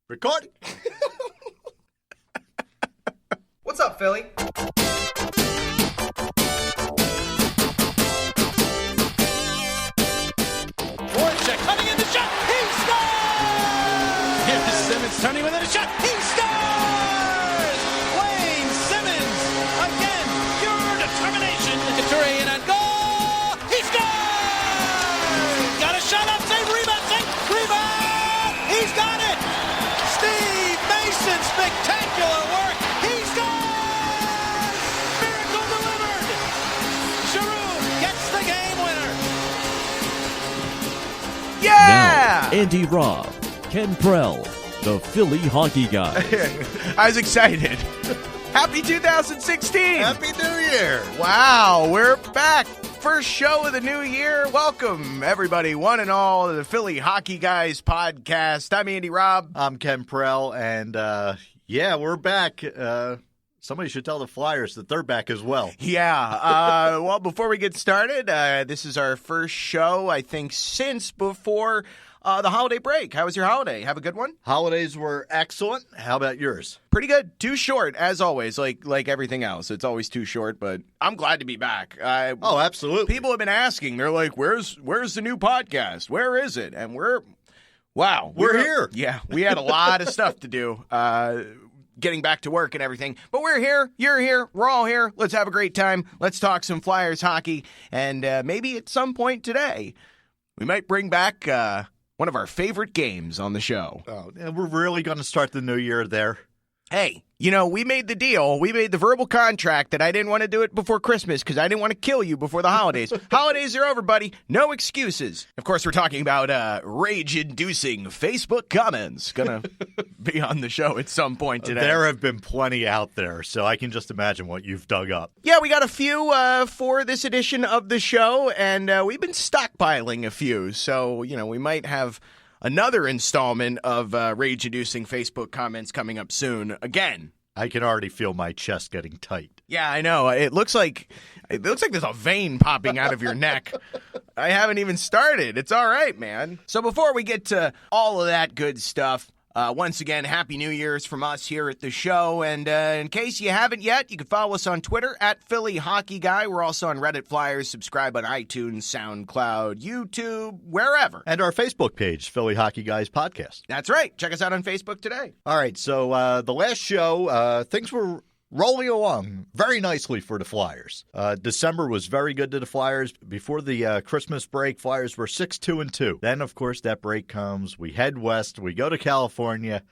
Record. What's up, Philly? Voracek cutting in the shot. He scores! Here's Simmons turning within a shot. He scores! Wayne Simmons again. Pure determination. Couturier in on goal. He scores! Got a shot up. Save. Rebound. Save. Rebound. He's got it. Steve Mason. Spectacular work. He scores! Miracle delivered. Giroux gets the game winner. Yeah! Now, Andy Robb, Ken Prell, the Philly Hockey Guys. I was excited. Happy 2016! Happy New Year. Wow, we're back. First show of the new year. Welcome, everybody, one and all, to the Philly Hockey Guys podcast. I'm Andy Robb. I'm Ken Prell, and yeah, we're back. Somebody should tell the Flyers that they're back as well. Yeah, well, before we get started, this is our first show, I think, since before the holiday break. How was your holiday? Have a good one? Holidays were excellent. How about yours? Pretty good. Too short, as always, like everything else. It's always too short, but I'm glad to be back. Oh, absolutely. People have been asking. They're like, where's the new podcast? Where is it? And we're here. Yeah, we had a lot of stuff to do. Getting back to work and everything. But we're here. You're here. We're all here. Let's have a great time. Let's talk some Flyers hockey. And maybe at some point today, we might bring back one of our favorite games on the show. Oh, and we're really going to start the new year there. Hey, you know, we made the deal. We made the verbal contract that I didn't want to do it before Christmas because I didn't want to kill you before the holidays. Holidays are over, buddy. No excuses. Of course, we're talking about rage-inducing Facebook comments. Gonna be on the show at some point today. There have been plenty out there, so I can just imagine what you've dug up. Yeah, we got a few for this edition of the show, and we've been stockpiling a few. So, you know, we might have another installment of rage-inducing Facebook comments coming up soon. Again, I can already feel my chest getting tight. yeah, I know. It looks like there's a vein popping out of your neck. I haven't even started. It's all right, man. So before we get to all of that good stuff, once again, Happy New Year's from us here at the show. And in case you haven't yet, you can follow us on Twitter at Philly Hockey Guy. We're also on Reddit Flyers. Subscribe on iTunes, SoundCloud, YouTube, wherever. And our Facebook page, Philly Hockey Guys Podcast. That's right. Check us out on Facebook today. All right, so the last show, things were rolling along very nicely for the Flyers. December was very good to the Flyers. Before the Christmas break, Flyers were 6-2-2. Then, of course, that break comes. We head west. We go to California.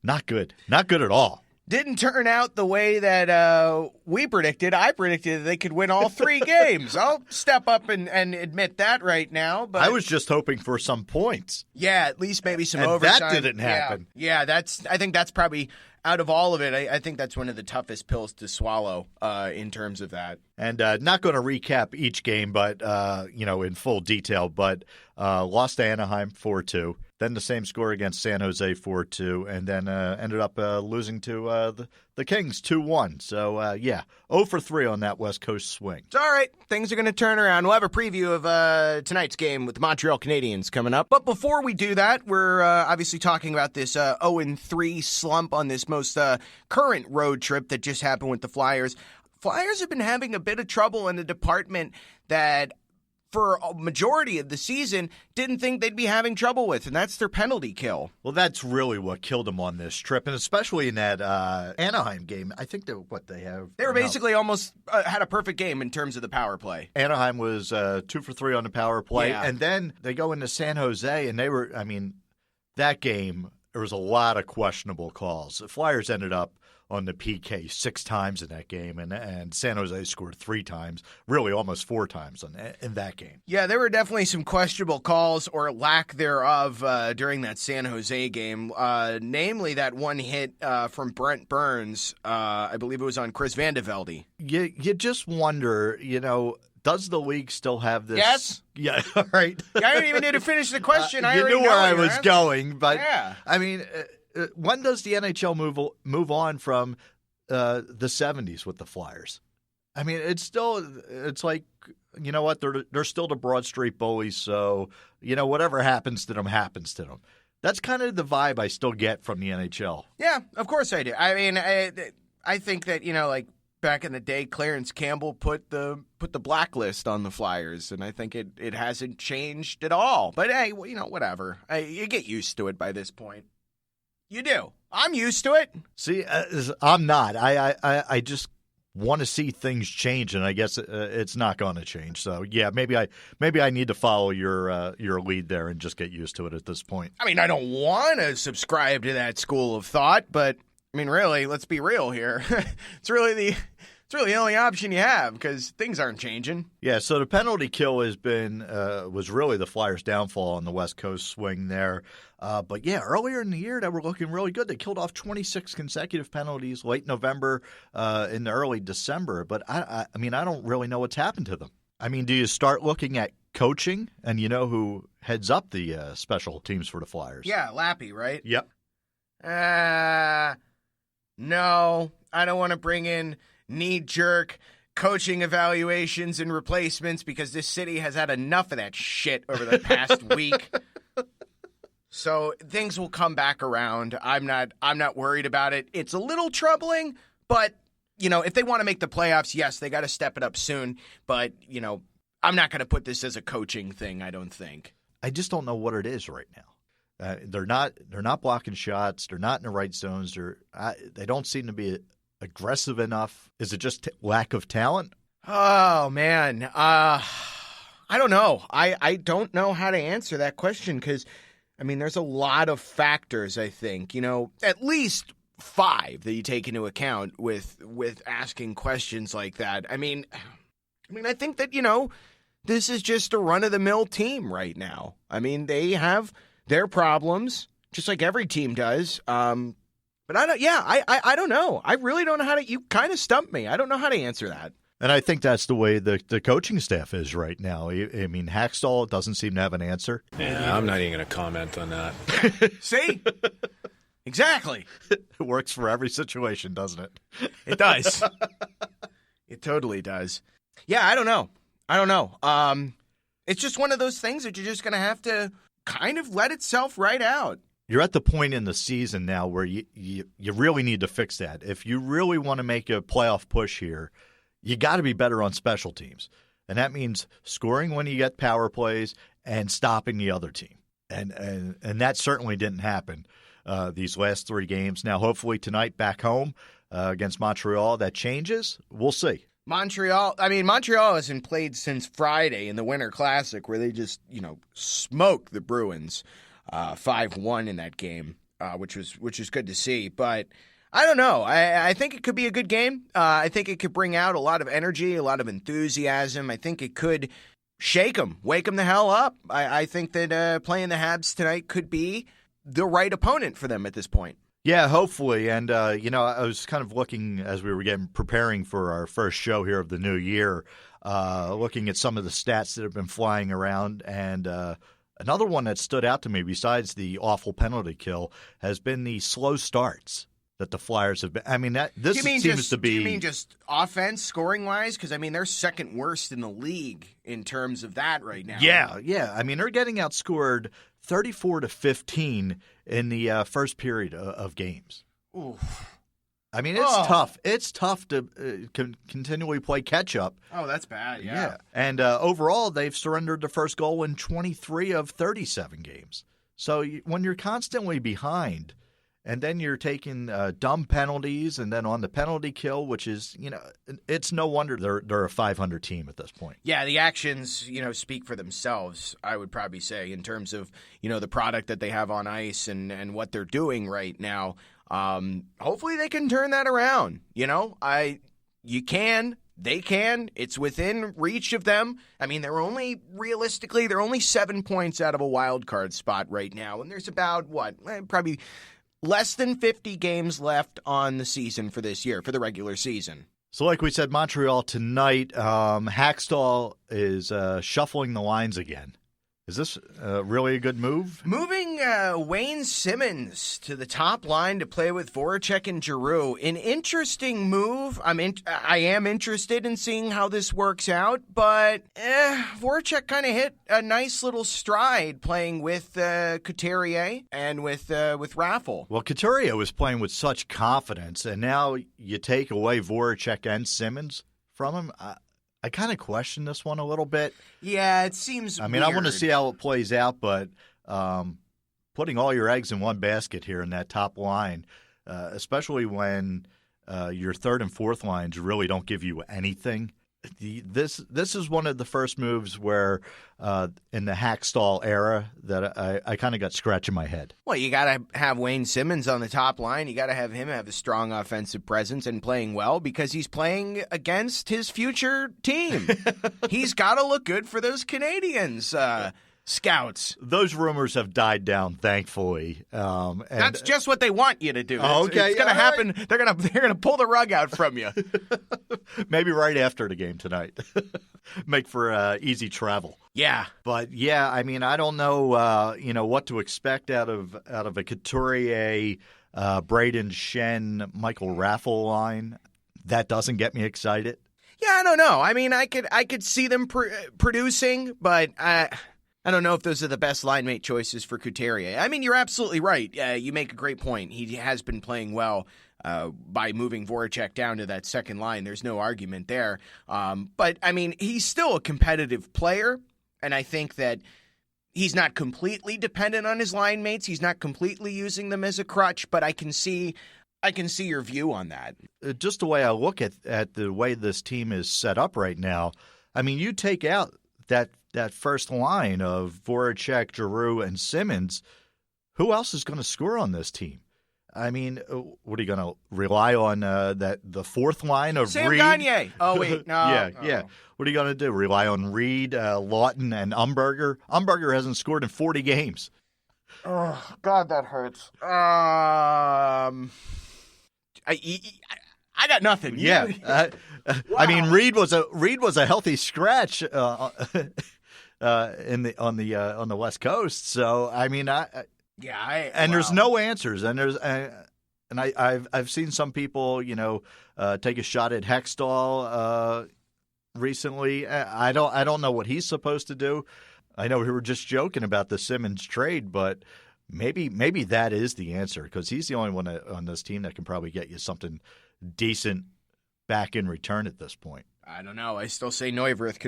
Not good. Not good at all. Didn't turn out the way that we predicted. I predicted that they could win all three games. I'll step up and admit that right now. But I was just hoping for some points. yeah, at least maybe some And overtime. that didn't happen. Yeah, I think that's probably, out of all of it, I think that's one of the toughest pills to swallow in terms of that. And not going to recap each game, but in full detail. But lost to Anaheim 4-2. Then the same score against San Jose 4-2, and then ended up losing to the Kings 2-1. So, 0 for 3 on that West Coast swing. It's all right. Things are going to turn around. We'll have a preview of tonight's game with the Montreal Canadiens coming up. But before we do that, we're obviously talking about this 0-3 slump on this most current road trip that just happened with the Flyers. Flyers have been having a bit of trouble in a department that for a majority of the season didn't think they'd be having trouble with, and that's their penalty kill. Well, that's really what killed them on this trip, and especially in that Anaheim game. I think they were basically almost had a perfect game in terms of the power play. Anaheim was 2 for 3 on the power play, Yeah. and then they go into San Jose, and that game, there was a lot of questionable calls. The Flyers ended up on the PK 6 times in that game, and San Jose scored 3 times, really almost 4 times in that game. Yeah, there were definitely some questionable calls or lack thereof during that San Jose game, namely that one hit from Brent Burns. I believe it was on Chris Vandevelde. You just wonder, does the league still have this? Yes. Yeah, all right. I didn't even need to finish the question. I you already knew know where I your was answer. going, but Yeah. When does the NHL move on from the 70s with the Flyers? I mean, it's like, you know what? They're still the Broad Street bullies, so, whatever happens to them happens to them. That's kind of the vibe I still get from the NHL. Yeah, of course I do. I mean, I think that, like back in the day, Clarence Campbell put the blacklist on the Flyers, and I think it hasn't changed at all. But hey, whatever. You get used to it by this point. You do. I'm used to it. See, I'm not. I just want to see things change, and I guess it's not going to change. So yeah, maybe I need to follow your lead there and just get used to it at this point. I mean, I don't want to subscribe to that school of thought, but I mean, really, let's be real here. It's really the only option you have because things aren't changing. Yeah, so the penalty kill was really the Flyers' downfall on the West Coast swing there. But yeah, earlier in the year, they were looking really good. They killed off 26 consecutive penalties late November, in early December. But I mean, I don't really know what's happened to them. I mean, do you start looking at coaching, and you know who heads up the special teams for the Flyers? Yeah, Lappy, right? Yep. No, I don't want to bring in knee-jerk coaching evaluations and replacements because this city has had enough of that shit over the past week. So things will come back around. I'm not worried about it. It's a little troubling, but if they want to make the playoffs, yes, they got to step it up soon. But I'm not going to put this as a coaching thing. I don't think. I just don't know what it is right now. They're not blocking shots. They're not in the right zones. They don't seem to be aggressive enough. Is it just lack of talent? Oh man, I don't know. I don't know how to answer that question because I mean there's a lot of factors. I think at least 5 that you take into account with asking questions like that. I mean I think that this is just a run of the mill team right now. I mean they have their problems, just like every team does. But I don't know. I really don't know how to. You kind of stumped me. I don't know how to answer that. And I think that's the way the coaching staff is right now. I mean, Hackstall doesn't seem to have an answer. Yeah, I'm not even going to comment on that. See? Exactly. It works for every situation, doesn't it? It does. It totally does. Yeah, I don't know. It's just one of those things that you're just going to have to kind of let itself right out. You're at the point in the season now where you really need to fix that. If you really want to make a playoff push here, you got to be better on special teams. And that means scoring when you get power plays and stopping the other team. And that certainly didn't happen these last 3 games. Now, hopefully tonight back home against Montreal, that changes. We'll see. Montreal hasn't played since Friday in the Winter Classic where they just, smoked the Bruins 5-1 in that game, which was good to see. But I don't know. I think it could be a good game. I think it could bring out a lot of energy, a lot of enthusiasm. I think it could shake them, wake them the hell up. I think that playing the Habs tonight could be the right opponent for them at this point. Yeah, hopefully. And, I was kind of looking as we were preparing for our first show here of the new year, looking at some of the stats that have been flying around. And another one that stood out to me, besides the awful penalty kill, has been the slow starts that the Flyers have been. I mean, this seems to be. Do you mean just offense, scoring-wise? Because, I mean, they're second worst in the league in terms of that right now. Yeah. I mean, they're getting outscored 34-15 in the first period of games. Oof. I mean, it's tough. It's tough to continually play catch-up. Oh, that's bad, yeah. And overall, they've surrendered the first goal in 23 of 37 games. So when you're constantly behind, and then you're taking dumb penalties, and then on the penalty kill, which is, it's no wonder they're a 500 team at this point. Yeah, the actions, speak for themselves, I would probably say, in terms of, the product that they have on ice and what they're doing right now. Hopefully they can turn that around. They can. It's within reach of them. I mean, they're only 7 points out of a wild card spot right now, and there's about probably less than 50 games left on the season for this year, for the regular season. So like we said, Montreal tonight, Hackstall is shuffling the lines again. Is this really a good move? Moving Wayne Simmons to the top line to play with Voracek and Giroux. An interesting move. I am interested in seeing how this works out, but Voracek kind of hit a nice little stride playing with Couturier and with Raffle. Well, Couturier was playing with such confidence, and now you take away Voracek and Simmons from him. I kind of question this one a little bit. Yeah, it seems I mean, weird. I want to see how it plays out, but putting all your eggs in one basket here in that top line, especially when your third and fourth lines really don't give you anything. This is one of the first moves where in the Hackstall era that I kind of got scratching my head. Well, you got to have Wayne Simmons on the top line. You got to have him have a strong offensive presence and playing well because he's playing against his future team. He's got to look good for those Canadians scouts. Those rumors have died down, thankfully. And that's just what they want you to do. Okay, it's going to happen. Right. They're going to pull the rug out from you. Maybe right after the game tonight. Make for easy travel. Yeah. But yeah, I mean, I don't know what to expect out of a Couturier, Braden Shen, Michael Raffle line. That doesn't get me excited. Yeah, I don't know. I mean, I could see them producing, but I don't know if those are the best line mate choices for Couturier. I mean, you're absolutely right. You make a great point. He has been playing well by moving Voracek down to that second line. There's no argument there. But, I mean, he's still a competitive player, and I think that he's not completely dependent on his line mates. He's not completely using them as a crutch, but I can see your view on that. Just the way I look at the way this team is set up right now, I mean, you take out that first line of Voracek, Giroux, and Simmons, who else is going to score on this team? I mean, what are you going to rely on the fourth line of Sam Reed? Gagner. Oh, wait, no. Yeah. What are you going to do? Rely on Reed, Lawton, and Umberger? Umberger hasn't scored in 40 games. Oh, God, that hurts. I got nothing. Yeah. Wow. I mean, Reed was a healthy scratch on the West Coast. So I mean, there's no answers, and I've seen some people take a shot at Hextall recently. I don't know what he's supposed to do. I know we were just joking about the Simmons trade, but maybe that is the answer because he's the only one on this team that can probably get you something decent back in return at this point. I don't know. I still say Neuwirth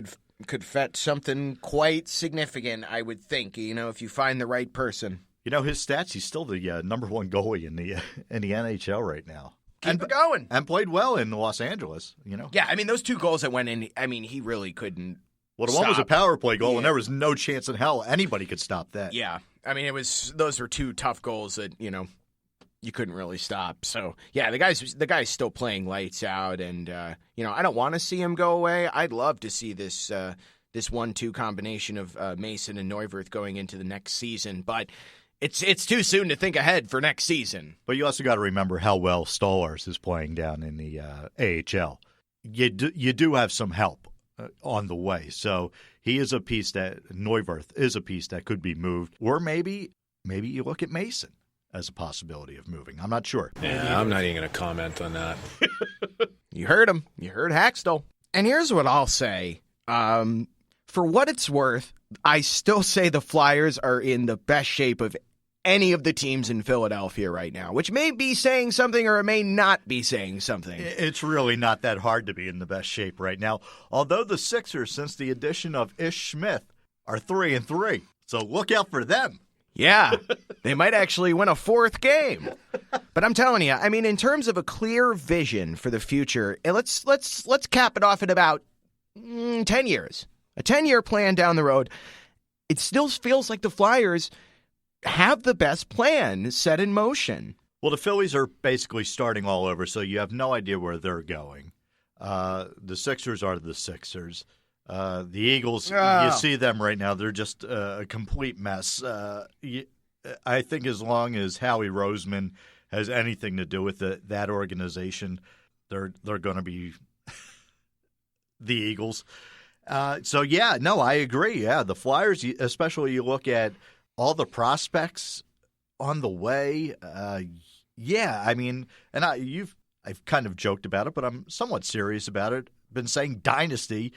could fetch something quite significant, I would think, if you find the right person. His stats, he's still the number one goalie in the NHL right now. Keep it going. And played well in Los Angeles, Yeah, I mean, those two goals that went in, I mean, he really couldn't. Well, the one was a power play goal, and Yeah. there was no chance in hell anybody could stop that. Yeah. I mean, those were two tough goals that, you couldn't really stop. So, yeah, the guy's still playing lights out, and I don't want to see him go away. I'd love to see this 1-2 combination of Mason and Neuwirth going into the next season, but it's too soon to think ahead for next season. But you also got to remember how well Stolarz is playing down in the AHL. You do have some help on the way, so he is a piece that Neuwirth is a piece that could be moved, or maybe you look at Mason as a possibility of moving. I'm not sure. Yeah, I'm not even going to comment on that. You heard him. You heard Hackstall. And here's what I'll say. For what it's worth, I still say the Flyers are in the best shape of any of the teams in Philadelphia right now, which may be saying something or it may not be saying something. It's really not that hard to be in the best shape right now, although the Sixers, since the addition of Ish Smith, are 3-3. So look out for them. Yeah, they might actually win a fourth game. But I'm telling you, I mean, in terms of a clear vision for the future, let's cap it off at about 10 years. A 10-year plan down the road. It still feels like the Flyers have the best plan set in motion. Well, the Phillies are basically starting all over, so you have no idea where they're going. The Sixers are the Sixers. The Eagles, you see them right now. They're just a complete mess. I think as long as Howie Roseman has anything to do with that organization, they're going to be the Eagles. I agree. Yeah, the Flyers, especially you look at all the prospects on the way. I've kind of joked about it, but I'm somewhat serious about it. Been saying Dynasty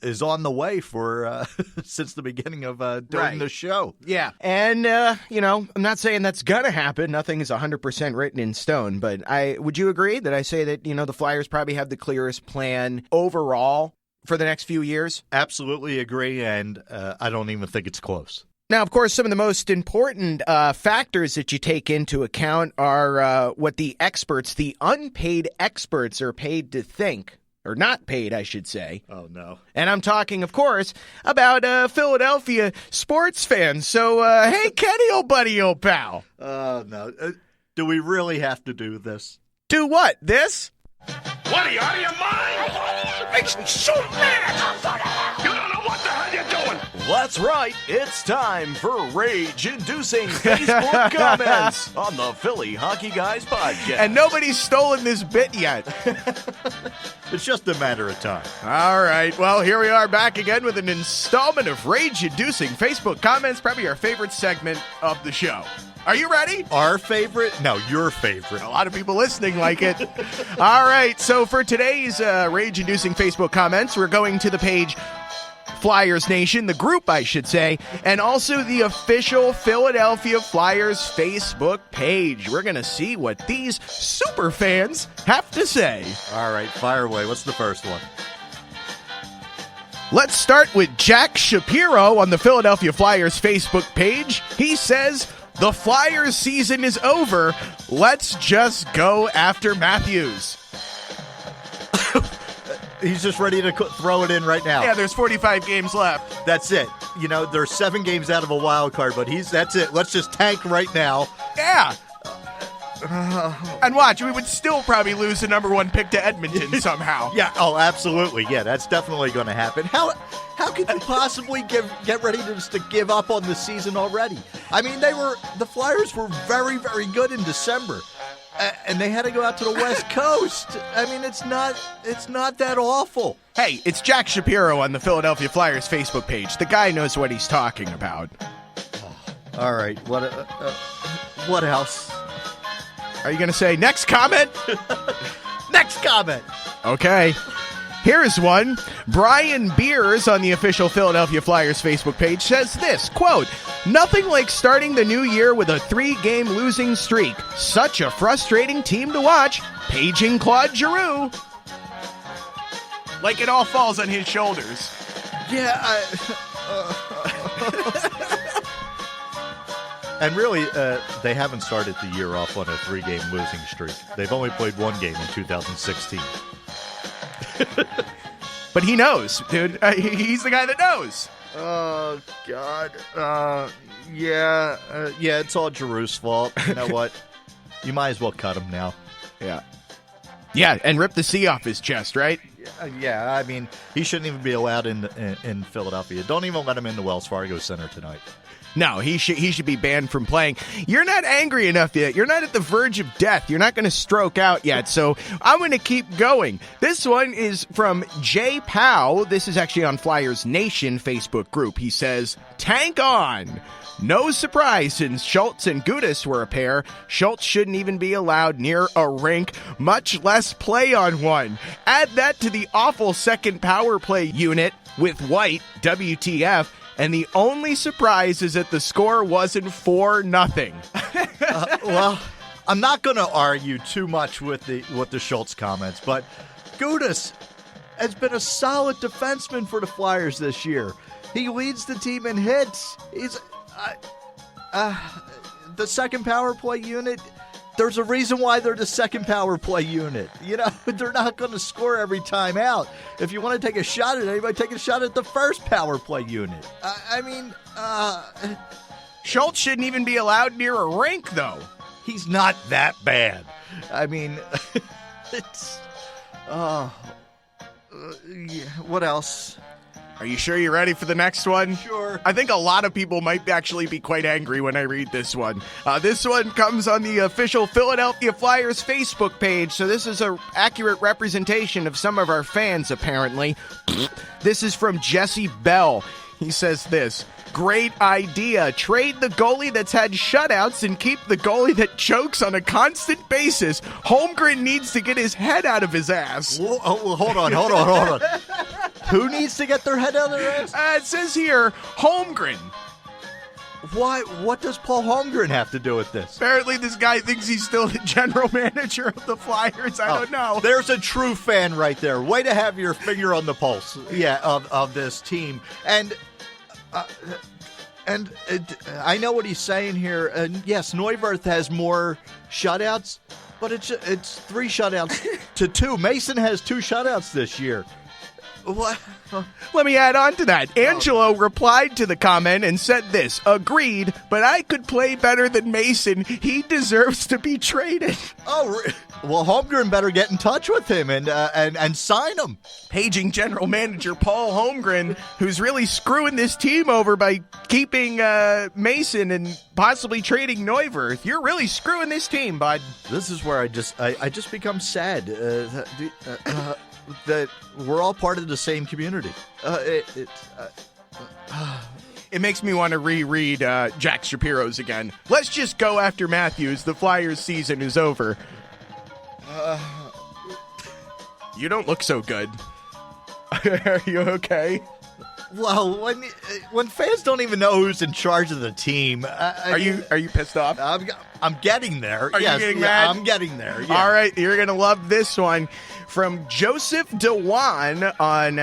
is on the way for since the beginning of doing the show. Yeah. And, I'm not saying that's going to happen. Nothing is 100% written in stone. But would you agree that I say that, the Flyers probably have the clearest plan overall for the next few years? Absolutely agree, and I don't even think it's close. Now, of course, some of the most important factors that you take into account are what the experts, the unpaid experts, are paid to think. Or not paid, I should say. Oh, no. And I'm talking, of course, about Philadelphia sports fans. So, hey, Kenny, old buddy, old pal. Oh, no. Do we really have to do this? Do what? This? What are you, out of your mind? It makes me so mad. You don't know what the hell you're doing. That's right. It's time for rage-inducing Facebook comments on the Philly Hockey Guys podcast. And nobody's stolen this bit yet. It's just a matter of time. All right. Well, here we are back again with an installment of rage-inducing Facebook comments, probably our favorite segment of the show. Are you ready? Our favorite? No, your favorite. A lot of people listening like it. All right. So for today's rage-inducing Facebook comments, we're going to the page Flyers Nation, the group, I should say, and also the official Philadelphia Flyers Facebook page. We're going to see what these super fans have to say. All right, fire away. What's the first one? Let's start with Jack Shapiro on the Philadelphia Flyers Facebook page. He says, "The Flyers season is over. Let's just go after Matthews." He's just ready to throw it in right now. Yeah, there's 45 games left. That's it. There's 7 games out of a wild card, but that's it. Let's just tank right now. Yeah. And watch, we would still probably lose the number 1 pick to Edmonton somehow. Yeah. Oh, absolutely. Yeah, that's definitely going to happen. How could you possibly get ready to give up on the season already? I mean, the Flyers were very, very good in December. And they had to go out to the West Coast. I mean, it's not that awful. Hey, it's Jack Shapiro on the Philadelphia Flyers Facebook page. The guy knows what he's talking about. All right. What else? Are you going to say next comment? Next comment. Okay. Here's one. Brian Beers on the official Philadelphia Flyers Facebook page says this, quote, "Nothing like starting the new year with a 3-game losing streak. Such a frustrating team to watch. Paging Claude Giroux." Like it all falls on his shoulders. Yeah, And really, they haven't started the year off on a 3-game losing streak. They've only played 1 game in 2016. But he knows, dude. He's the guy that knows. Oh, God. Yeah, it's all Giroux's fault. You know what? You might as well cut him now. Yeah. Yeah, and rip the C off his chest, right? Yeah, I mean, he shouldn't even be allowed in Philadelphia. Don't even let him in the Wells Fargo Center tonight. No, he should be banned from playing. You're not angry enough yet. You're not at the verge of death. You're not going to stroke out yet. So I'm going to keep going. This one is from Jay Powell. This is actually on Flyers Nation Facebook group. He says, "Tank on. No surprise, since Schultz and Gudas were a pair. Schultz shouldn't even be allowed near a rink, much less play on one. Add that to the awful second power play unit with White, WTF, and the only surprise is that the score wasn't 4-0. Well, I'm not going to argue too much with the Schultz comments, but Gudas has been a solid defenseman for the Flyers this year. He leads the team in hits. He's the second power play unit. There's a reason why they're the second power play unit. They're not going to score every time out. If you want to take a shot at anybody, take a shot at the first power play unit. Schultz shouldn't even be allowed near a rink, though. He's not that bad. I mean, it's... what else? Are you sure you're ready for the next one? Sure. I think a lot of people might actually be quite angry when I read this one. This one comes on the official Philadelphia Flyers Facebook page, so this is an accurate representation of some of our fans, apparently. This is from Jesse Bell. He says this: great idea. Trade the goalie that's had shutouts and keep the goalie that chokes on a constant basis. Holmgren needs to get his head out of his ass. Well, hold on. Who needs to get their head out of their ass? It says here, Holmgren. Why? What does Paul Holmgren have to do with this? Apparently this guy thinks he's still the general manager of the Flyers. I don't know. There's a true fan right there. Way to have your finger on the pulse, of this team. And I know what he's saying here. And yes, Neuwirth has more shutouts, but it's 3 shutouts to 2. Mason has 2 shutouts this year. What? Let me add on to that. Angelo replied to the comment and said this: agreed, but I could play better than Mason. He deserves to be traded. Oh, well, Holmgren better get in touch with him and sign him. Paging general manager Paul Holmgren, who's really screwing this team over by keeping Mason and possibly trading Neuwirth. You're really screwing this team, bud. This is where I just become sad that we're all part of the same community. It makes me want to reread Jack Shapiro's again. Let's just go after Matthews. The Flyers season is over. You don't look so good. Are you okay? Well, when fans don't even know who's in charge of the team, Are you pissed off? I'm getting there. Are you getting mad? I'm getting there. Yeah. All right, you're gonna love this one from Joseph Dewan on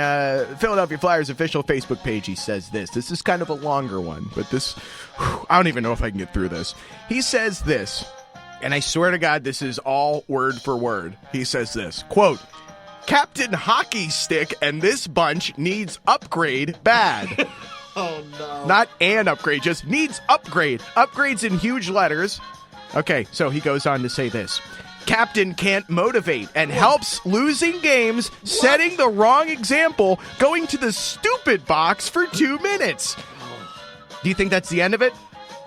Philadelphia Flyers official Facebook page. He says this. This is kind of a longer one, but this, I don't even know if I can get through this. He says this, and I swear to God, this is all word for word. He says this, quote, Captain Hockey Stick and this bunch needs upgrade bad. Oh, no. Not an upgrade, just needs upgrade. Upgrades in huge letters. Okay, so he goes on to say this. Captain can't motivate and helps losing games, setting the wrong example, going to the stupid box for 2 minutes. Do you think that's the end of it?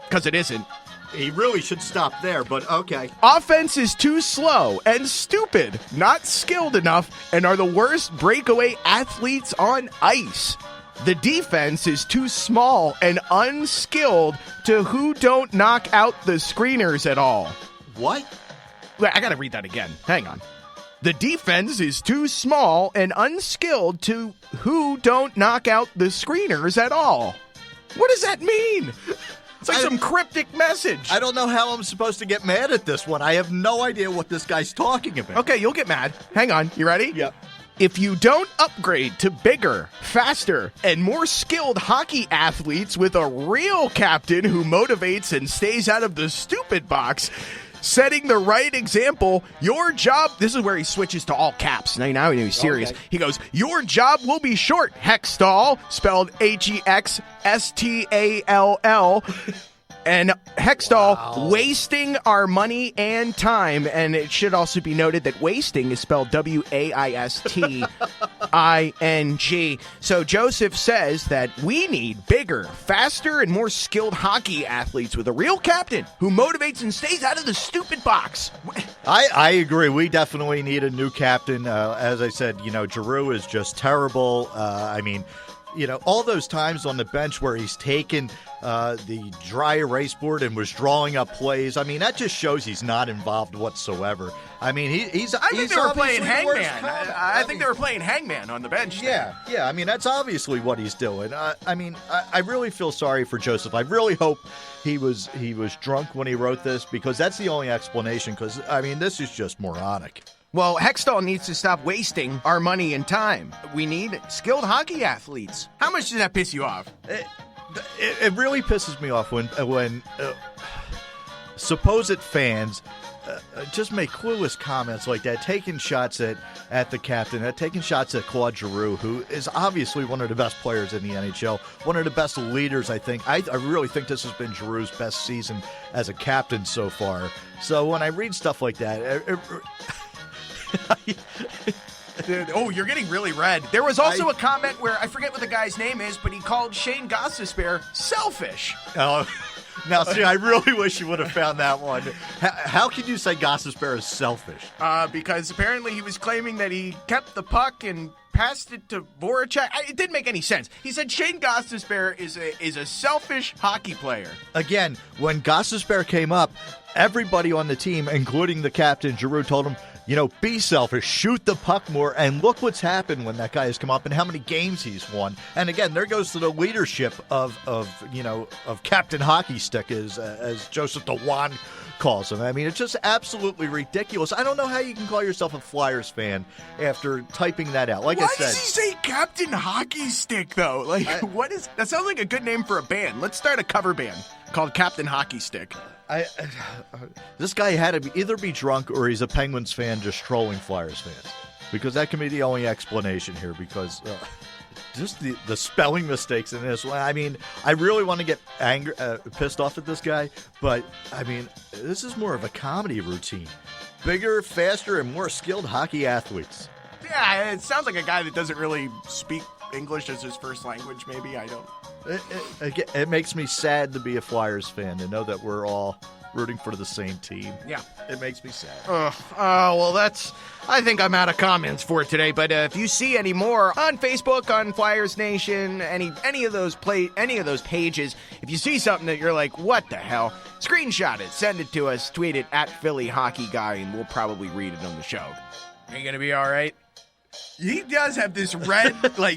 Because it isn't. He really should stop there, but okay. Offense is too slow and stupid, not skilled enough, and are the worst breakaway athletes on ice. The defense is too small and unskilled to who don't knock out the screeners at all. What? Wait, I gotta read that again. Hang on. The defense is too small and unskilled to who don't knock out the screeners at all. What does that mean? It's like some cryptic message. I don't know how I'm supposed to get mad at this one. I have no idea what this guy's talking about. Okay, you'll get mad. Hang on. You ready? Yep. If you don't upgrade to bigger, faster, and more skilled hockey athletes with a real captain who motivates and stays out of the stupid box, setting the right example, your job... This is where he switches to all caps. Now he's serious. Okay. He goes, your job will be short, Hextall, spelled Hexstall. And Hextall, wasting our money and time. And it should also be noted that wasting is spelled Waisting. So Joseph says that we need bigger, faster, and more skilled hockey athletes with a real captain who motivates and stays out of the stupid box. I agree. We definitely need a new captain. As I said, Giroux is just terrible. All those times on the bench where he's taken the dry erase board and was drawing up plays, that just shows he's not involved whatsoever. I think they were playing Hangman. I think they were playing Hangman on the bench. Yeah. That's obviously what he's doing. I really feel sorry for Joseph. I really hope he was drunk when he wrote this, because that's the only explanation. Because this is just moronic. Well, Hextall needs to stop wasting our money and time. We need skilled hockey athletes. How much does that piss you off? It really pisses me off when supposed fans just make clueless comments like that, taking shots at the captain, taking shots at Claude Giroux, who is obviously one of the best players in the NHL, one of the best leaders, I think. I really think this has been Giroux's best season as a captain so far. So when I read stuff like that... Oh, you're getting really red. There was also a comment where I forget what the guy's name is, but he called Shane Gostisbehere selfish. Oh, now, see, I really wish you would have found that one. How can you say Gostisbehere is selfish? Because apparently he was claiming that he kept the puck and passed it to Voracek. It didn't make any sense. He said Shane Gostisbehere is a selfish hockey player. Again, when Gostisbehere came up, everybody on the team, including the captain, Giroux, told him, be selfish, shoot the puck more, and look what's happened when that guy has come up and how many games he's won. And again, there goes to the leadership of Captain Hockey Stick, as Joseph DeWan calls him. I mean, it's just absolutely ridiculous. I don't know how you can call yourself a Flyers fan after typing that out. Like I said, why does he say Captain Hockey Stick, though? What is that? Sounds like a good name for a band. Let's start a cover band called Captain Hockey Stick. This guy had to either be drunk or he's a Penguins fan just trolling Flyers fans, because that can be the only explanation here, because just the spelling mistakes in this. I mean, I really want to get pissed off at this guy, but I mean, this is more of a comedy routine. Bigger, faster, and more skilled hockey athletes. Yeah, it sounds like a guy that doesn't really speak English as his first language, maybe. I don't. It makes me sad to be a Flyers fan, to know that we're all rooting for the same team. Yeah. It makes me sad. Well, I think I'm out of comments for today, but if you see any more on Facebook, on Flyers Nation, any of those pages, if you see something that you're like, what the hell, screenshot it, send it to us, tweet it at Philly Hockey Guy, and we'll probably read it on the show. Are you going to be all right? He does have this red,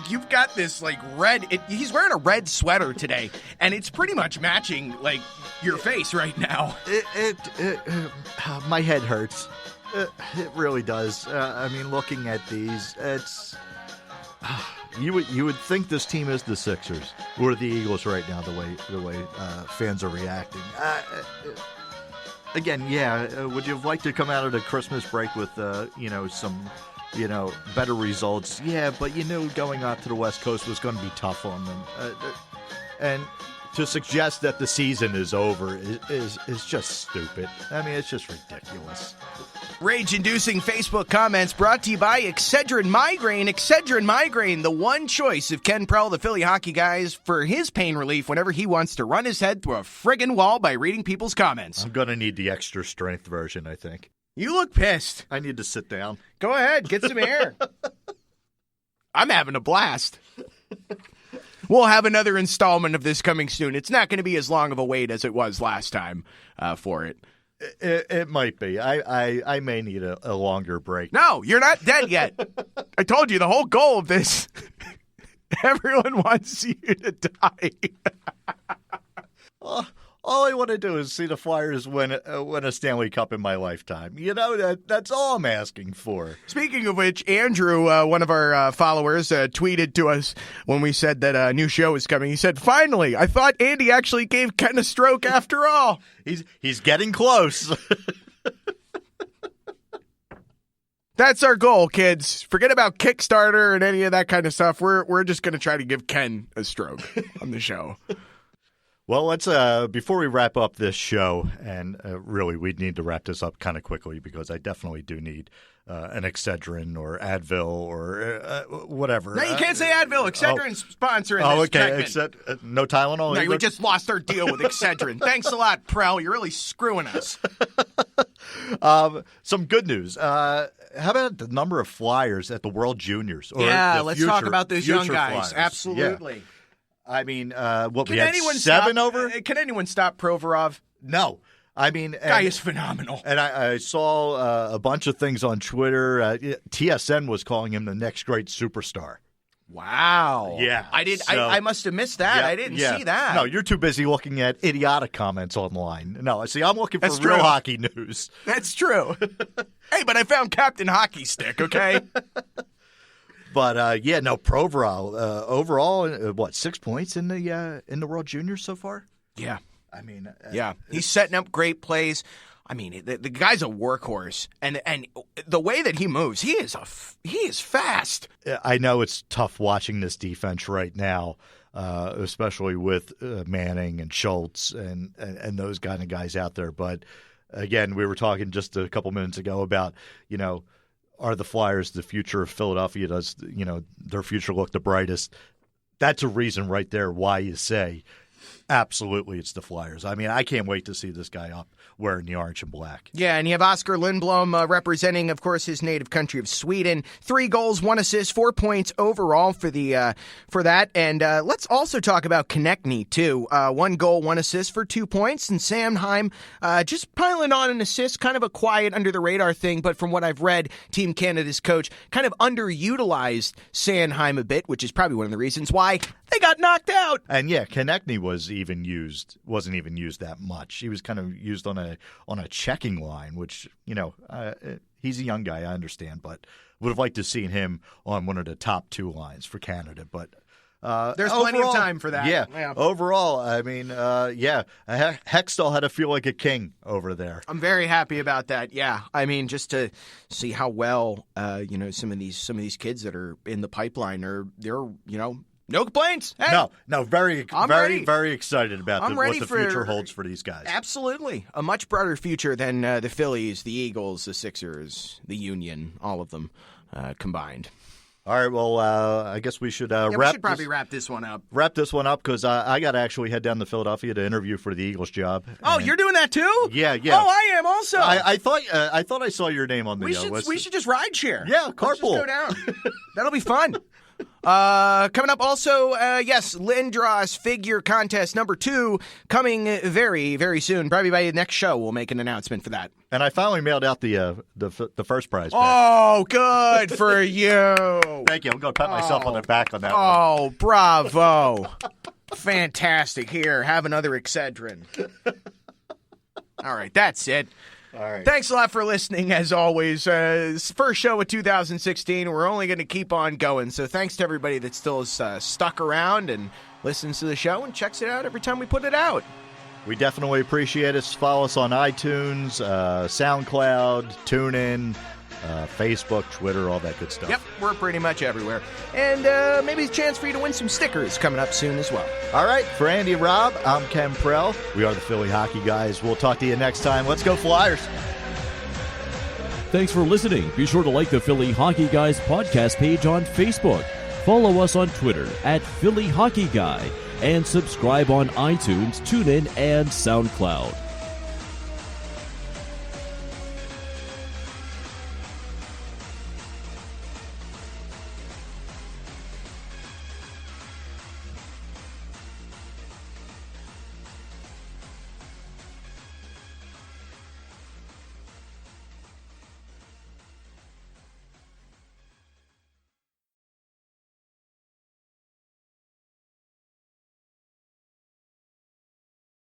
you've got this, red, he's wearing a red sweater today, and it's pretty much matching, your face right now. My head hurts. It really does. I mean, looking at these, it's... You would think this team is the Sixers or the Eagles right now, the way fans are reacting. Again, would you have liked to come out of the Christmas break with, some... better results. Yeah, but going out to the West Coast was going to be tough on them. And to suggest that the season is over is just stupid. I mean, it's just ridiculous. Rage-inducing Facebook comments brought to you by Excedrin Migraine. Excedrin Migraine, the one choice of Ken Prell, the Philly Hockey Guys, for his pain relief whenever he wants to run his head through a friggin' wall by reading people's comments. I'm going to need the extra strength version, I think. You look pissed. I need to sit down. Go ahead, get some air. I'm having a blast. We'll have another installment of this coming soon. It's not going to be as long of a wait as it was last time for it. It might be. I may need a longer break. No, you're not dead yet. I told you the whole goal of this, everyone wants you to die. All I want to do is see the Flyers win a Stanley Cup in my lifetime. That's all I'm asking for. Speaking of which, Andrew, one of our followers, tweeted to us when we said that a new show is coming. He said, "Finally, I thought Andy actually gave Ken a stroke after all." He's getting close. That's our goal, kids. Forget about Kickstarter and any of that kind of stuff. We're just going to try to give Ken a stroke on the show. Well, let's before we wrap up this show, and really we need to wrap this up kind of quickly, because I definitely do need an Excedrin or Advil or whatever. No, you can't say Advil. Excedrin's sponsoring this segment. No Tylenol? No, we just lost our deal with Excedrin. Thanks a lot, Prell. You're really screwing us. Some good news. How about the number of Flyers at the World Juniors? Let's talk about those young guys. Flyers. Absolutely. Yeah. I mean, we had anyone 7 stop, over? Can anyone stop Provorov? No. I mean, guy is phenomenal. And I saw a bunch of things on Twitter. TSN was calling him the next great superstar. Wow. Yeah. I must have missed that. I didn't see that. No, you're too busy looking at idiotic comments online. No, see, I'm looking for real hockey news. That's true. Hey, but I found Captain Hockey Stick, okay? But Provorov overall, 6 points in the World Juniors so far? Yeah. I mean, he's setting up great plays. I mean, the guy's a workhorse, and the way that he moves, he is fast. I know it's tough watching this defense right now, especially with Manning and Schultz and those kind of guys out there. But again, we were talking just a couple minutes ago about are the Flyers the future of Philadelphia? Does, their future look the brightest? That's a reason right there why you say, absolutely, it's the Flyers. I mean, I can't wait to see this guy up wearing the orange and black. Yeah, and you have Oscar Lindblom representing, of course, his native country of Sweden. 3 goals, 1 assist, 4 points overall for that. And let's also talk about Konechny, too. 1 goal, 1 assist for 2 points. And Sanheim just piling on an assist, kind of a quiet, under-the-radar thing. But from what I've read, Team Canada's coach kind of underutilized Sanheim a bit, which is probably one of the reasons why they got knocked out. And yeah, Konechny wasn't even used that much. He was kind of used on a checking line, which, he's a young guy, I understand, but would have liked to have seen him on one of the top 2 lines for Canada. But there's plenty of time for that. Yeah. Overall, I mean, Hextall had to feel like a king over there. I'm very happy about that. Yeah, I mean, just to see how well, some of these kids that are in the pipeline they're no complaints. Hey, No, very excited about what the future holds for these guys. Absolutely. A much brighter future than the Phillies, the Eagles, the Sixers, the Union, all of them combined. All right, well, I guess we should we should probably wrap this one up. Wrap this one up because I got to actually head down to Philadelphia to interview for the Eagles job. Oh, you're doing that too? Yeah. Oh, I am also. I thought I saw your name on the list. We should just ride share. Yeah, carpool. Let's just go down. That'll be fun. Coming up also, yes, Lindros figure contest number 2 coming very, very soon. Probably by the next show, we'll make an announcement for that. And I finally mailed out the first prize pack. Oh, good for you. Thank you. I'm going to pat myself on the back on that one. Oh, bravo. Fantastic. Here, have another Excedrin. All right, that's it. All right. Thanks a lot for listening, as always. First show of 2016. We're only going to keep on going. So thanks to everybody that still is stuck around and listens to the show and checks it out every time we put it out. We definitely appreciate it. Follow us on iTunes, SoundCloud, TuneIn, Facebook, Twitter, all that good stuff. Yep, we're pretty much everywhere. And maybe a chance for you to win some stickers coming up soon as well. All right, for Andy and Rob, I'm Ken Prell. We are the Philly Hockey Guys. We'll talk to you next time. Let's go Flyers. Thanks for listening. Be sure to like the Philly Hockey Guys podcast page on Facebook. Follow us on Twitter @Philly Hockey Guy. And subscribe on iTunes, TuneIn, and SoundCloud.